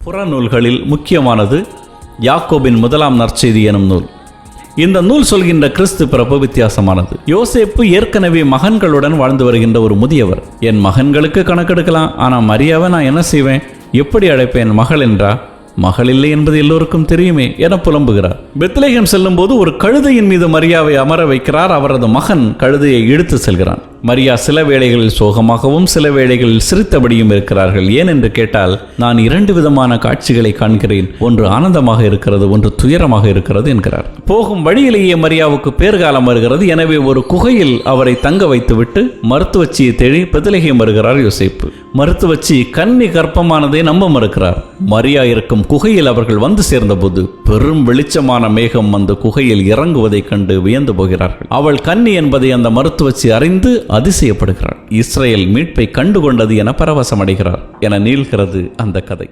புறநூல்களில் முக்கியமானது யாக்கோபின் முதலாம் நற்செய்தி எனும் நூல். இந்த நூல் சொல்கின்ற கிறிஸ்து பிறப்பு வித்தியாசமானது. யோசேப்பு ஏற்கனவே மகன்களுடன் வாழ்ந்து வருகின்ற ஒரு முதியவர். என் மகன்களுக்கு கணக்கெடுக்கலாம், ஆனால் மரியாவை நான் என்ன செய்வேன், எப்படி அழைப்பேன் மகள் என்றா? மகள் இல்லை என்பது எல்லோருக்கும் தெரியுமே என புலம்புகிறார். பெத்லகேம் செல்லும் போது ஒரு கழுதையின் மீது மரியாவை அமர வைக்கிறார். அவரது மகன் கழுதையை இழுத்து செல்கிறான். மரியா சில வேளைகளில் சோகமாகவும் சில வேளைகளில் சிரித்தபடியும் இருக்கிறார்கள். ஏன் என்று கேட்டால், நான் 2 விதமான காட்சிகளை காண்கிறேன், ஒன்று ஆனந்தமாக இருக்கிறது, ஒன்று துயரமாக இருக்கிறது என்கிறார். போகும் வழியிலேயே மரியாவுக்கு பேர்காலம் வருகிறது. எனவே ஒரு குகையில் அவரை தங்க வைத்துவிட்டு மருத்துவச்சியை தேடி பெத்லகேம் வருகிறார் யோசேப்பு. மருத்துவச்சி கன்னி கர்ப்பமானதை நம்ப மறுக்கிறார். மரியா இருக்கும் குகையில் அவர்கள் வந்து சேர்ந்தபோது பெரும் வெளிச்சமான மேகம் அந்த குகையில் இறங்குவதைக் கண்டு வியந்து போகிறார்கள். அவள் கன்னி என்பதை அந்த மருத்துவச்சி அறிந்து அதிசயப்படுகிறார். இஸ்ரேல் மீட்பை கண்டுகொண்டது என பரவசமடைகிறார் என நீள்கிறது அந்த கதை.